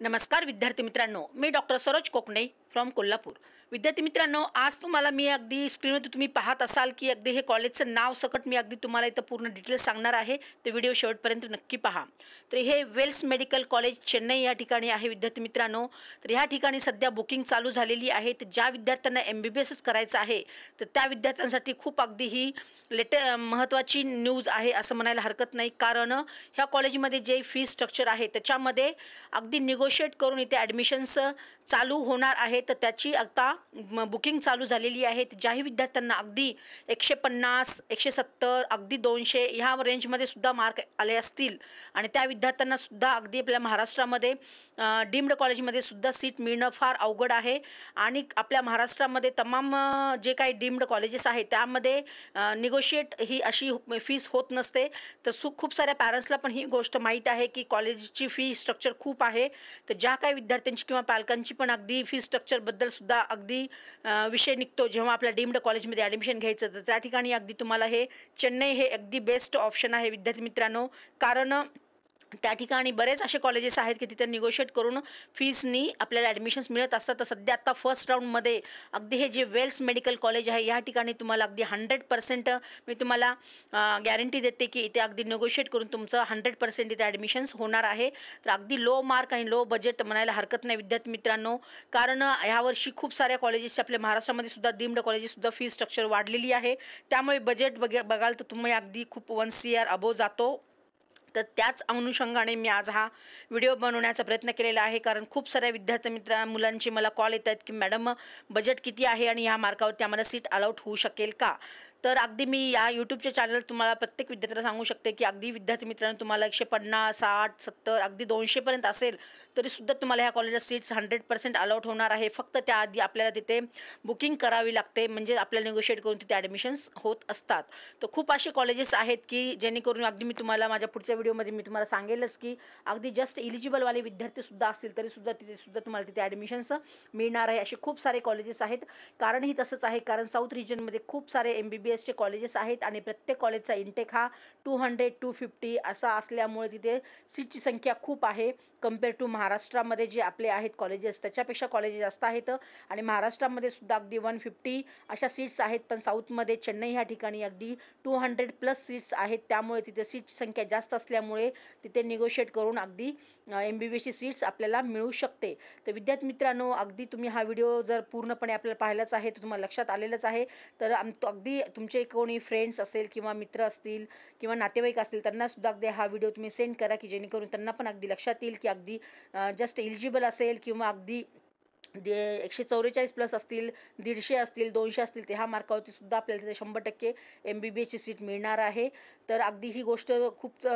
नमस्कार विद्यार्थी मित्रांनो, मी डॉक्टर सरोज कोकणे फ्रॉम कोल्हापूर। विद्यार्थी मित्रांनो, आज तुम्हाला मी अगदी स्क्रीनवर तुम्ही पाहत असाल की अगदी हे कॉलेजचं नाव सकट मी अगदी तुम्हाला इथं पूर्ण डिटेल्स सांगणार आहे। ते व्हिडिओ शेवटपर्यंत नक्की पहा। तर हे वेल्स मेडिकल कॉलेज चेन्नई या ठिकाणी आहे विद्यार्थी मित्रांनो। तर ह्या ठिकाणी सध्या बुकिंग चालू झालेली आहे। तर ज्या विद्यार्थ्यांना MBBS करायचं आहे तर त्या विद्यार्थ्यांसाठी खूप अगदी ही महत्त्वाची न्यूज आहे असं म्हणायला हरकत नाही। कारण ह्या कॉलेजमध्ये जे फी स्ट्रक्चर आहे त्याच्यामध्ये अगदी निगोशिएट करून इथे ॲडमिशन्स चालू होणार आहे। तर त्याची आता बुकिंग चालू झालेली आहे। ज्याही विद्यार्थ्यांना अगदी 150, 170, अगदी 200 ह्या रेंजमध्ये सुद्धा मार्क आले असतील आणि त्या विद्यार्थ्यांना सुद्धा अगदी आपल्या महाराष्ट्रामध्ये डीम्ड कॉलेजमध्ये सुद्धा सीट मिळणं फार अवघड आहे। आणि आपल्या महाराष्ट्रामध्ये तमाम जे काही डीम्ड कॉलेजेस आहेत त्यामध्ये निगोशिएट ही अशी फीस होत नसते। तर खूप साऱ्या पॅरेंट्सला पण ही गोष्ट माहीत आहे की कॉलेजची फी स्ट्रक्चर खूप आहे। तर ज्या काही विद्यार्थ्यांची किंवा पालकांची पण अगदी फी स्ट्रक्चरबद्दल सुद्धा अगदी विषय निघतो जेव्हा आपल्या डीम्ड कॉलेजमध्ये ॲडमिशन घ्यायचं तर त्या ठिकाणी अगदी तुम्हाला हे चेन्नई हे अगदी बेस्ट ऑप्शन आहे विद्यार्थी मित्रांनो। कारण त्या ठिकाणी बरेच असे कॉलेजेस आहेत की तिथे निगोशिएट करून फीसनी आपल्याला ॲडमिशन्स मिळत असतात। तर सध्या आता फर्स्ट राऊंडमध्ये अगदी हे जे वेल्स मेडिकल कॉलेज आहे या ठिकाणी तुम्हाला अगदी 100% मी तुम्हाला गॅरंटी देते की इथे अगदी निगोशिएट करून तुमचं 100% इथे ॲडमिशन्स होणार आहे। तर अगदी लो मार्क आणि लो बजेट म्हणायला हरकत नाही विद्यार्थी मित्रांनो। कारण ह्यावर्षी खूप साऱ्या कॉलेजेस आपल्या महाराष्ट्रामध्ये सुद्धा डीम्ड कॉलेजेससुद्धा फी स्ट्रक्चर वाढलेली आहे। त्यामुळे बजेट बघाल तर तुम्ही अगदी खूप 1 CR अबोव जातो। तर त्याच अनुषंगाने मी आज हा व्हिडिओ बनवण्याचा प्रयत्न केलेला आहे। कारण खूप साऱ्या विद्यार्थी मुलांची मला कॉल येत आहेत की मॅडम बजेट किती आहे आणि ह्या मार्कावरती आम्हाला सीट अलाउट होऊ शकेल का। तर अगदी मी या यूट्यूबच्या चॅनल तुम्हाला प्रत्येक विद्यार्थ्याला सांगू शकते की अगदी विद्यार्थी मित्रांनो तुम्हाला 150, 60, 70 अगदी 200पर्यंत असेल तरीसुद्धा तुम्हाला ह्या कॉलेजला सीट्स 100% अलाउट होणार आहे। फक्त त्याआधी आपल्याला तिथे बुकिंग करावी लागते म्हणजे आपल्याला निगोशिएट करून तिथे ॲडमिशन्स होत असतात। तर खूप असे कॉलेजेस आहेत की जेणेकरून अगदी मी तुम्हाला माझ्या पुढच्या व्हिडिओमध्ये मी तुम्हाला सांगेलच की अगदी जस्ट इलिजिबलवाले विद्यार्थीसुद्धा असतील तरीसुद्धा तिथेसुद्धा तुम्हाला तिथे ॲडमिशन्स मिळणार आहे। असे खूप सारे कॉलेजेस आहेत। कारणही तसंच आहे कारण साऊथ रिजनमध्ये खूप सारे MBBSचे कॉलेजेस आहेत आणि प्रत्येक कॉलेजचा इंटेक हा 200, 250 असा असल्यामुळे तिथे सीटची संख्या खूप आहे। कम्पेअर टू महाराष्ट्रामध्ये जे आपले आहेत कॉलेजेस त्याच्यापेक्षा कॉलेजेस जास्त आहेत आणि महाराष्ट्रामध्ये सुद्धा अगदी 150 अशा सीट्स आहेत। पण साऊथमध्ये चेन्नई ह्या ठिकाणी अगदी 200+ सीट्स आहेत। त्यामुळे तिथे सीटची संख्या जास्त असल्यामुळे तिथे निगोशिएट करून अगदी MBBSची सीट्स आपल्याला मिळू शकते। तर विद्यार्थी मित्रांनो अगदी तुम्ही हा व्हिडिओ जर पूर्णपणे आपल्याला पाहिलाच आहे तर तुम्हाला लक्षात आलेलंच आहे। तर अगदी तुमचे कोणी फ्रेंड्स असेल किंवा मित्र असतील किंवा नातेवाईक असतील त्यांनासुद्धा अगदी हा व्हिडिओ तुम्ही सेंड करा की जेणेकरून त्यांना पण अगदी लक्षात येईल की अगदी जस्ट एलिजिबल असेल किंवा अगदी 144+ असतील, 150 असतील, 200 असतील ते ह्या मार्कावरती सुद्धा आपल्याला तिथे 100% MBBSची सीट मिळणार आहे। तर अगदी ही गोष्ट खूप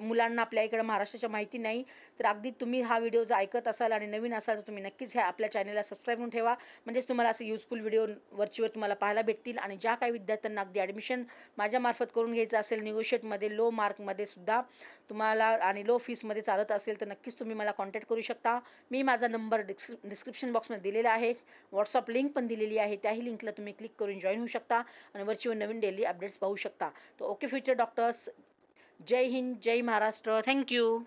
मुलांना आपल्या इकडं महाराष्ट्राच्या माहिती नाही। तर अगदी तुम्ही हा व्हिडिओ जर ऐकत असाल आणि नवीन असाल तर तुम्ही नक्कीच ह्या आपल्या चॅनलला सबस्क्राईब करून ठेवा म्हणजेच तुम्हाला असे युजफुल व्हिडिओ वरचीवर तुम्हाला पाहायला भेटतील। आणि ज्या काही विद्यार्थ्यांना अगदी ॲडमिशन माझ्यामार्फत करून घ्यायचं असेल निगोशिएटमध्ये लो मार्कमध्ये सुद्धा तुम्हाला आणि लो फीसमध्ये चालत असेल तर नक्कीच तुम्ही मला कॉन्टॅक्ट करू शकता। मी माझा नंबर डिस्क्रिप्शन बॉक्समध्ये दिलेला आहे, व्हॉट्सअप लिंक पण दिलेली आहे, त्याही लिंकला तुम्ही क्लिक करून जॉईन होऊ शकता आणि वरचीवर नवीन डेली अपडेट्स पाहू शकता। तो ओके फ्युचर डॉक्टर्स, जय हिंद, जय महाराष्ट्र, थँक्यू।